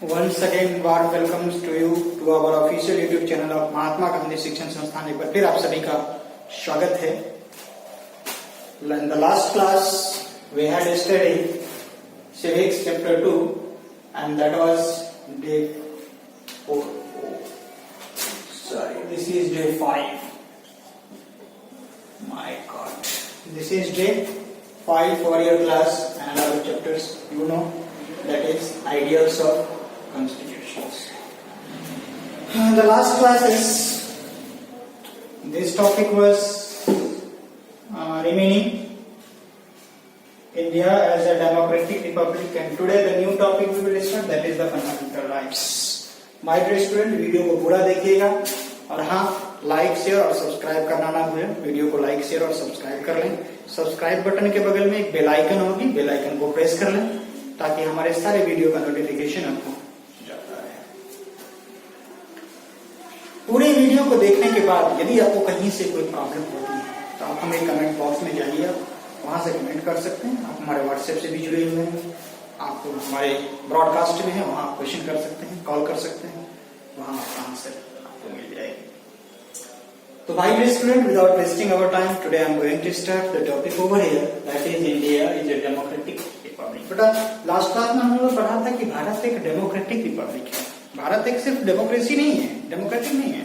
Once again, warm welcomes to you to our official YouTube channel of Mahatma Gandhi शिक्षण संस्थान। एक बार फिर आप सभी का स्वागत है। In the last class, we had studied civics chapter 2, and that was day 4. Sorry, this is day 5. My God, this is day 5 for your class, and our chapters, you know, that is ideals of constitutions. The last classes, this topic was remaining India as a democratic republic, and today the new topic we will start, that is the fundamental rights. My dear student, video को पूरा देखिएगा और हाँ, like share और subscribe करना ना भूलें। Video को लाइक शेयर और सब्सक्राइब कर लें। सब्सक्राइब बटन के बगल में एक बेल आइकन होगी, बेल आइकन को प्रेस कर लें ताकि हमारे सारे वीडियो का नोटिफिकेशन आपको जाता रहे। पूरे वीडियो को देखने के बाद यदि आपको कहीं से कोई प्रॉब्लम होती है तो आप हमें कमेंट बॉक्स में जाइए, वहां से कमेंट कर सकते हैं। आप हमारे व्हाट्सएप से भी जुड़े हुए हैं, आप हमारे ब्रॉडकास्ट में है, वहां आप क्वेश्चन कर सकते हैं, कॉल कर सकते हैं, वहां आपका आंसर आपको मिल जाएगी। So, my dear student, without wasting our time, today I am going to start the topic over here. That is, India is a democratic republic. बेटा, लास्ट क्लास में हम लोग पढ़ा था कि भारत एक डेमोक्रेटिक रिपब्लिक है। भारत एक सिर्फ डेमोक्रेसी नहीं है, डेमोक्रेटिक नहीं है।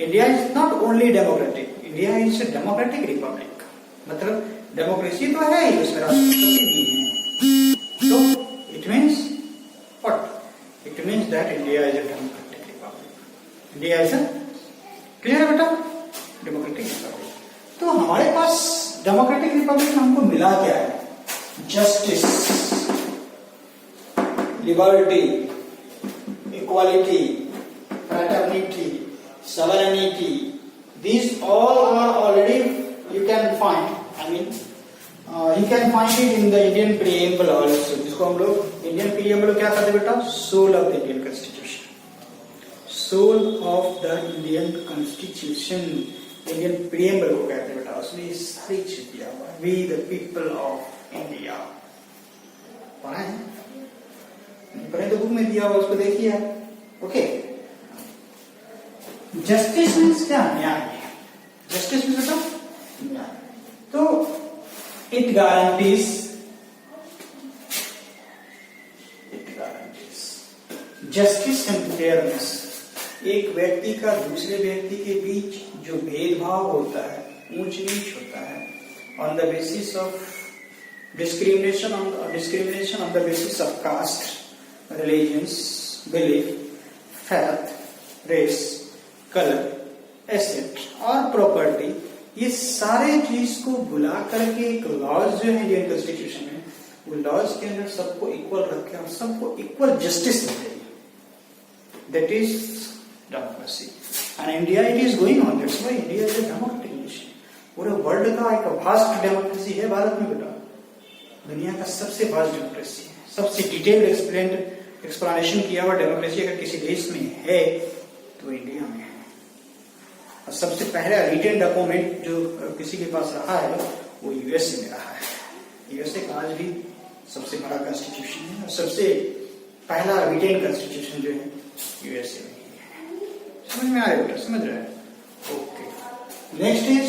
India is not only democratic, India is a democratic Republic. मतलब डेमोक्रेसी तो है ही, उसमें राष्ट्रपति भी है। तो it means what? It means that India is a democratic Republic. India is clear है बेटा? Democratic Republic. तो हमारे पास डेमोक्रेटिक रिपब्लिक में हमको मिला क्या है? Justice, liberty, equality, fraternity, sovereignty. These all are already you can find. I mean, you can find it in the Indian preamble also. जिसको हम लोग इंडियन preamble क्या कहते हैं बेटा? Soul of the Indian Constitution. Soul of the Indian Constitution. Indian preamble को कहते हैं बेटा। उसमें सारी चीज दिया हुआ है। We the people of India. पढ़ा है? पढ़े तो बुक में दिया हुआ, उसको देखिए। ओके। जस्टिस मीन्स क्या? न्याय। जस्टिस मीन्स बेटा न्याय। तो it guarantees justice and fairness. एक व्यक्ति का दूसरे व्यक्ति के बीच जो भेदभाव होता है, ऊंच नीच होता है, on the basis of discrimination on the basis of caste, religions, belief, faith, race, colour, asset और प्रॉपर्टी, ये सारे चीज को बुला करके एक लॉज जो है इंडियन कॉन्स्टिट्यूशन में, वो लॉज के अंदर सबको इक्वल रखे और सबको इक्वल जस्टिस मिले। That is democracy and India it is going on. That's why India is a democratic nation. पूरे वर्ल्ड का एक वास्ट डेमोक्रेसी है भारत में बेटा। दुनिया का सबसे वास्ट डेमोक्रेसी है, सबसे डिटेल्ड एक्सप्लेनेशन किया हुआ डेमोक्रेसी अगर किसी देश में है तो इंडिया में है। और सबसे पहला रिटेन डॉक्यूमेंट जो किसी के पास रहा है वो यूएसए में रहा है। यूएसए का आज भी सबसे बड़ा कॉन्स्टिट्यूशन है और सबसे पहला रिटेन कॉन्स्टिट्यूशन जो है यूएसए में ही है। समझ में आ रहा है बेटा? समझ रहे हैं? Okay. Next is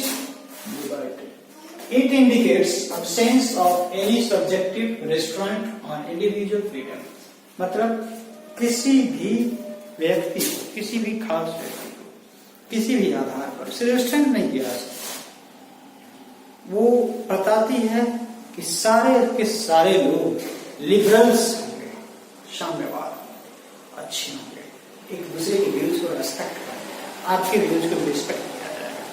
liberty. It indicates absence of any subjective restraint on individual freedom. मतलब किसी भी व्यक्ति को, किसी भी खास व्यक्ति को किसी भी आधार पर उसे रेस्ट्रेंट नहीं किया जा सकता। वो बताती है कि सारे के सारे लोग लिबरल्स होंगे, साम्यवाद, अच्छे होंगे, एक दूसरे के व्यूज को रेस्पेक्ट करेंगे, आपके व्यूज को रिस्पेक्ट किया जाएगा।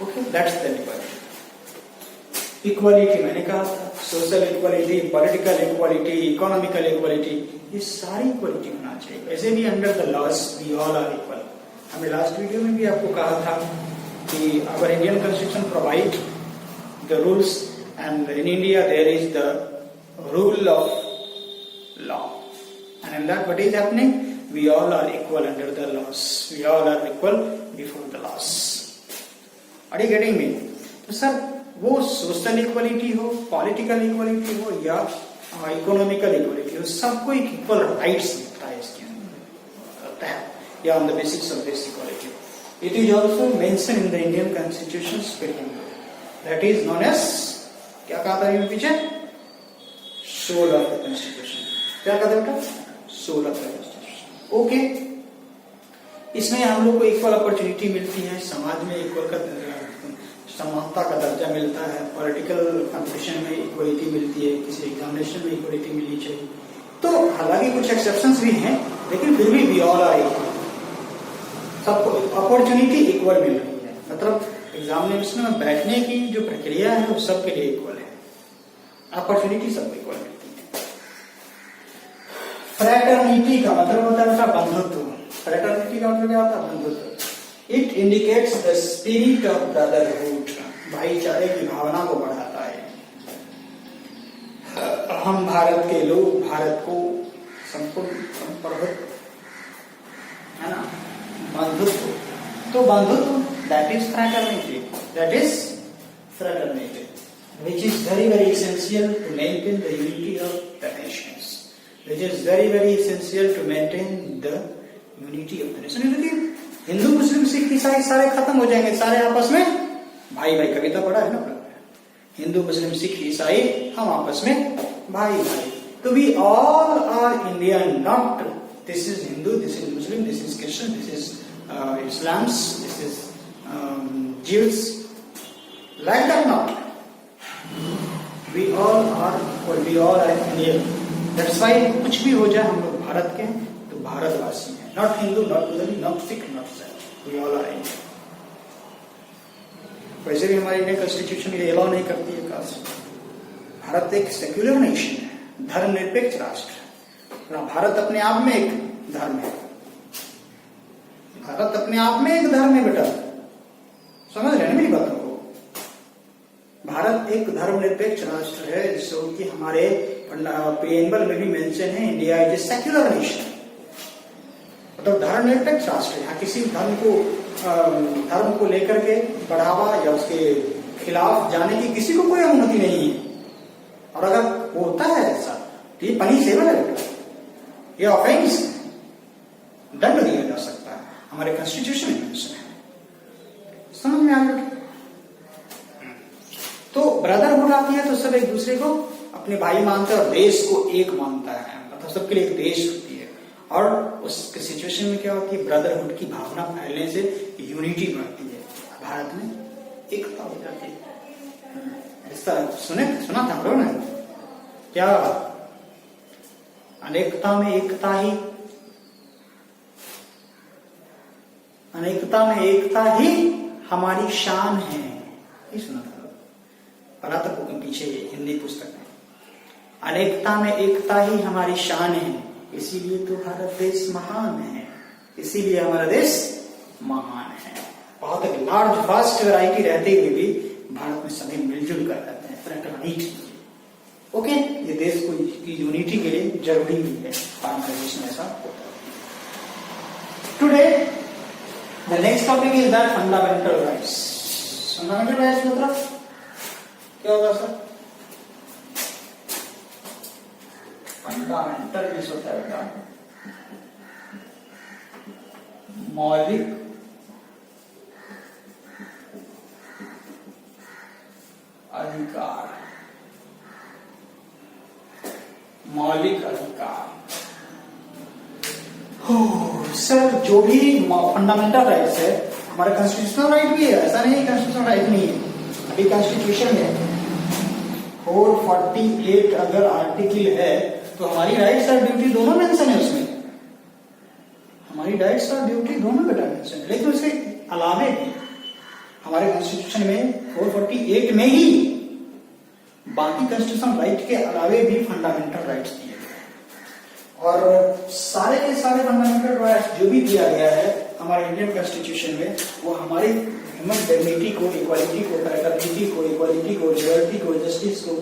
Okay, that's the liberty. Equality मैंने कहा था, social equality, political equality, economical equality, ये सारी इक्वालिटी होना चाहिए। वैसे भी under the laws we all are equal. हमें लास्ट वीडियो में भी आपको कहा था कि our Indian constitution provide the rules and in India there is the rule of law and in that what is happening? We all are equal under the laws, we all are equal before the laws. Are you getting me? तो sir वो social equality हो, political equality हो या economical equality, सबको एक equal rights मिलता है इसके तहत या on the basis of this equality. It is also mention in the Indian constitution speaking, that is known as, क्या कहा था ये पीछे, सोल ऑफ द कॉन्स्टिट्यूशन. क्या कहते हैं बेटा, soul of the constitution. Okay, इसमें हम लोग को इक्वल अपॉर्चुनिटी मिलती है, समाज में इक्वल का समानता का दर्जा मिलता है, पॉलिटिकल कंपटीशन में इक्वलिटी मिलती है, किसी एग्जामिनेशन में इक्वलिटी मिलनी चाहिए. तो हालांकि कुछ एक्सेप्शंस भी हैं, लेकिन फिर भी वी ऑल आर इक्वल, सबको अपॉर्चुनिटी इक्वल मिल रही है. मतलब एग्जामिनेशन में बैठने की जो प्रक्रिया है वो सबके लिए इक्वल है, अपॉर्चुनिटी सबको इक्वल मिलती है. फ्रैटर्निटी का मतलब होता है बंधुत्व. फ्रैटर्निटी का मतलब क्या होता है, बंधुत्व. It indicates the spirit of brotherhood, भाईचारे की भावना को बढ़ाता है. हम भारत के लोग भारत को संपूर्ण संप्रभुत्व है ना, बंधुत्व. तो बंधुत्व that is fraternity, that is fraternity which is very very essential to maintain the unity of the nations, which is very very essential to maintain the unity of the nation. क्योंकि हिंदू मुस्लिम सिख ईसाई सारे खत्म हो जाएंगे, सारे आपस में भाई भाई. कविता पढ़ा है ना, हिंदू मुस्लिम सिख ईसाई हम आपस में भाई भाई. तो we all are Indian, not this is Hindu, this is Muslim, this is Christian, this is Islams, this is Jews, like that not. We all are equal, we all are Indian. That's why कुछ भी हो जाए हम लोग भारत के हैं तो भारतवासी हैं, not Hindu, not Muslim, not Sikh, not Jain, we all are Indian. वैसे भी हमारी इंडियन कॉन्स्टिट्यूशन ये अलाउ नहीं करती है कास्ट. भारत एक सेक्युलर नेशन है, धर्मनिरपेक्ष राष्ट्र है. भारत अपने आप में एक धर्म है, भारत अपने आप में एक धर्म है बेटा, समझ रहे हैं मेरी बातों को. भारत एक धर्मनिरपेक्ष राष्ट्र है, जिससे कि हमारे प्रिएम्बल में भी मेंशन है, India is a secular nation. मतलब धर्मनिरपेक्ष राष्ट्र है. यहाँ किसी धर्म को लेकर के बढ़ावा या उसके खिलाफ जाने की किसी को कोई अनुमति नहीं है. और अगर वो होता है ऐसा तो ये पनिशेबल है, ये ऑफेंस, दंड दिया जा सकता है, हमारे कॉन्स्टिट्यूशन में मेंशन है. समझ में आ गया. तो ब्रदरहुड आती है तो सब एक दूसरे को अपने भाई मानते हैं और देश को एक मानता है, मतलब सबके लिए एक देश होती है. और उस सिचुएशन में क्या होती है, ब्रदरहुड की भावना फैलने से यूनिटी बढ़ती है, भारत में एकता हो जाती है. ऐसा सुना था हम लोग ने, क्या अनेकता में एकता ही, अनेकता में एकता ही हमारी शान है. ये सुना था पढ़ा था पीछे हिंदी पुस्तक में. अनेकता में एकता ही हमारी शान है, इसीलिए तो भारत देश महान है, इसीलिए हमारा देश महान है. बहुत एक लार्ज वास्ट वैरायटी रहते हुए भी भारत में सभी मिलजुल कर रहते हैं, फ्रैटर्निटी. ओके, ये देश को की यूनिटी के लिए जरूरी भी है, हमारे देश में ऐसा होता है. Today the next topic is that fundamental rights. Fundamental rights मतलब क्या होगा सर? फंडामेंटल किस होता है बेटा? मौलिक अधिकार, मौलिक अधिकार. सर जो भी फंडामेंटल राइट्स है, हमारा कॉन्स्टिट्यूशनल राइट भी है, ऐसा नहीं कॉन्स्टिट्यूशनल राइट नहीं है. अभी कॉन्स्टिट्यूशन में 448 अगर आर्टिकल है तो हमारी राइट्स और ड्यूटी दोनों मेंशन है उसमें, हमारी राइट्स और ड्यूटी दोनों बेटा मेंशन है. लेकिन उसके अलावे भी हमारे कॉन्स्टिट्यूशन में 448 में ही बाकी कॉन्स्टिट्यूशनल राइट के अलावे भी फंडामेंटल राइट्स दिए गए. और सारे के सारे फंडामेंटल राइट्स जो भी दिया गया है हमारे इंडियन कॉन्स्टिट्यूशन में, वो हमारी ह्यूमन डिग्निटी को, इक्वालिटी को, फ्रैटर्निटी को, इक्वालिटी को, लिबर्टी को, जस्टिस को,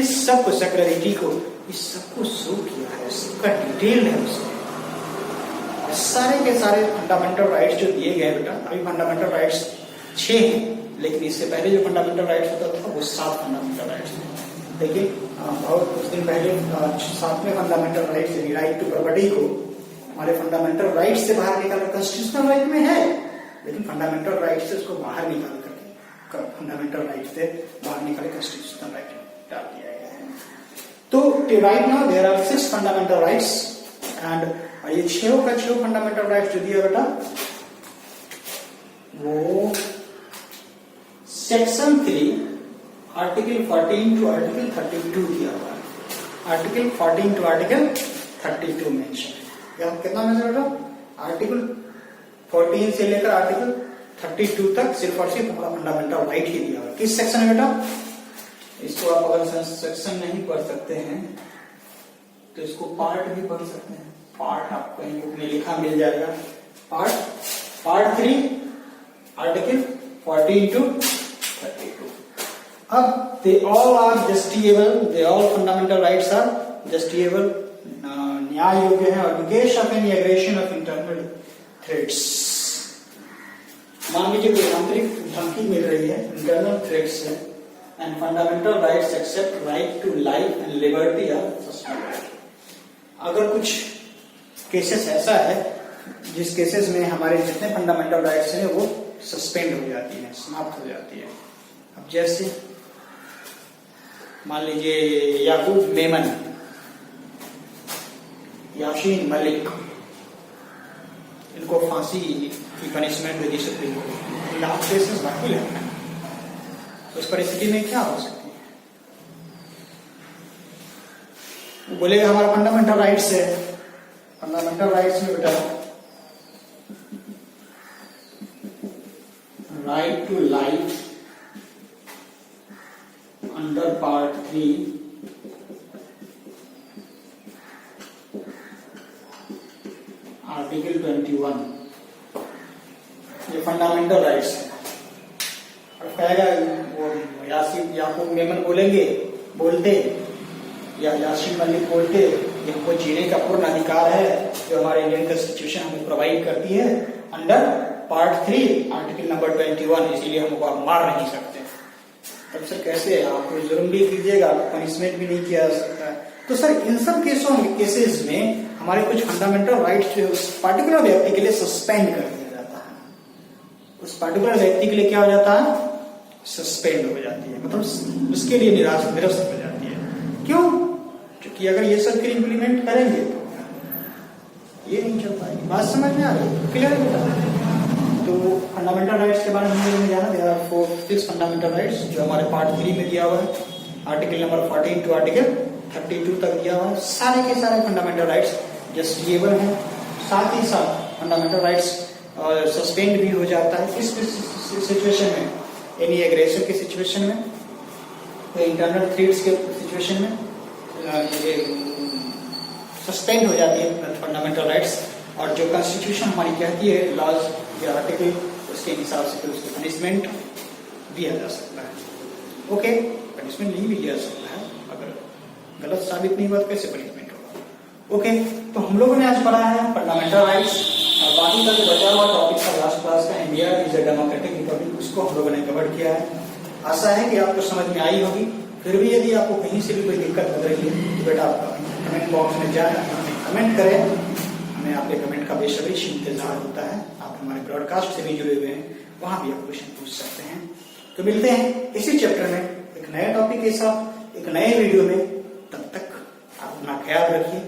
इस सब को, सेक्युलरिटी को, इस सबको शो किया है, सबका डिटेल है उसमें. सारे के सारे फंडामेंटल राइट्स जो दिए गए बेटा, अभी फंडामेंटल राइट्स 6 हैं, लेकिन इससे पहले जो फंडामेंटल राइट्स होता था वो 7 फंडामेंटल राइट्स थे. देखिए बहुत कुछ दिन पहले 7वें फंडामेंटल राइट यानी राइट टू प्रॉपर्टी को हमारे फंडामेंटल राइट से बाहर निकाल कर, कॉन्स्टिट्यूशनल राइट में है लेकिन फंडामेंटल राइट से उसको बाहर निकाल करके फंडामेंटल राइट से बाहर निकाल कॉन्स्टिट्यूशनल राइट डाल दिया गया है। तो right now there are 6 fundamental rights and ये 6 का 6 फंडामेंटल राइट्स जो दिया बेटा वो सेक्शन 3 आर्टिकल 14 टू आर्टिकल 32 दिया हुआ है। आर्टिकल 14 टू आर्टिकल 32 मेंशन है। कितना मेंशन बेटा? आर्टिकल 14 से लेकर आर्टिकल 32 तक सिर्फ और सिर्फ हमारा फंडामेंटल राइट ही दिया हुआ है। किस सेक्शन है बेटा? इसको आप अगर सेक्शन नहीं पढ़ सकते हैं तो इसको पार्ट भी पढ़ सकते हैं। पार्ट आपको कहीं बुक में लिखा मिल जाएगा। Part 3 article 14 to 32। अब they all are justiciable, they all fundamental rights are justiciable, न्याय योग्य है और negation of any aggression of internal threats. मान लीजिए कोई आंतरिक धमकी मिल रही है, इंटरनल थ्रेट्स है, and fundamental rights except right to life and liberty are suspended. अगर कुछ केसेस ऐसा है जिस केसेस में हमारे जितने फंडामेंटल राइट्स हैं वो सस्पेंड हो जाती है, समाप्त हो जाती है। अब जैसे मान लीजिए याकूब मेमन, याशीन मलिक, इनको फांसी की पनिशमेंट दे दी सुप्रीम कोर्ट, लास्ट केसेस बाकी है। तो उस परिस्थिति में क्या हो सकती है? वो बोलेगा हमारा फंडामेंटल राइट्स है। फंडामेंटल राइट्स में बेटा right to life under part 3 article 21 ये फंडामेंटल राइट्स है। और कहेगा वो याकूब मेमन बोलते या यासीन मलिक बोलते कि हमको जीने का पूर्ण अधिकार है जो हमारे इंडियन कॉन्स्टिट्यूशन हमें प्रोवाइड करती है अंडर पार्ट 3 आर्टिकल नंबर 21, इसीलिए हमको आप मार नहीं सकते। तब सर कैसे? आप जुर्म भी कीजिएगा, पनिशमेंट भी नहीं किया जा सकता है। तो सर इन सब केसेस में हमारे कुछ फंडामेंटल राइट्स जो उस पार्टिकुलर व्यक्ति के लिए सस्पेंड कर दिया जाता है। उस पार्टिकुलर व्यक्ति के लिए क्या हो जाता है? सस्पेंड हो जाती है, मतलब उसके लिए निरस्त हो जाती है। क्यों? क्योंकि अगर ये सब फिर इम्प्लीमेंट करेंगे तो ये नहीं चल पाएगी। बात समझ में आ रही? क्लियर है? तो फंडामेंटल राइट्स के बारे में जाना, देयर आर 6 फंडामेंटल राइट्स जो हमारे पार्ट 3 में दिया हुआ है। आर्टिकल नंबर 14 टू आर्टिकल 32 तक दिया हुआ है। सारे के सारे फंडामेंटल राइट्स जस्टिफिएबल हैं। साथ ही साथ फंडामेंटल राइट्स सस्पेंड भी हो जाता है। किस सिचुएशन में? एनी एग्रेशन की सिचुएशन में, कोई इंटरनल थ्रेट्स के सिचुएशन में ये सस्पेंड हो जाती है फंडामेंटल राइट्स। और जो कॉन्स्टिट्यूशन हमारी कहती है, लॉज या आर्टिकल, उसके हिसाब से फिर उसको पनिशमेंट दिया जा सकता है। ओके, पनिशमेंट नहीं भी दिया जा सकता है, अगर गलत साबित नहीं हुआ तो कैसे पनिशमेंट होगा। ओके, तो हम लोगों ने आज पढ़ा है फंडामेंटल राइट्स और बाकी का जो बचा हुआ टॉपिक था लास्ट क्लास का, India is a democratic Republic, उसको हम लोगों ने कवर किया है। आशा है कि आपको समझ में आई होगी। फिर भी यदि आपको कहीं से भी कोई दिक्कत लग रही है तो बेटा आप कमेंट बॉक्स में जाए, कमेंट करें। हमें आपके कमेंट का बेसब्री से इंतजार होता है। आप हमारे ब्रॉडकास्ट से भी जुड़े हुए हैं, वहां भी आप क्वेश्चन पूछ सकते हैं। तो मिलते हैं इसी चैप्टर में एक नए टॉपिक के साथ, एक नए वीडियो में। तब तक आप अपना ख्याल रखिए।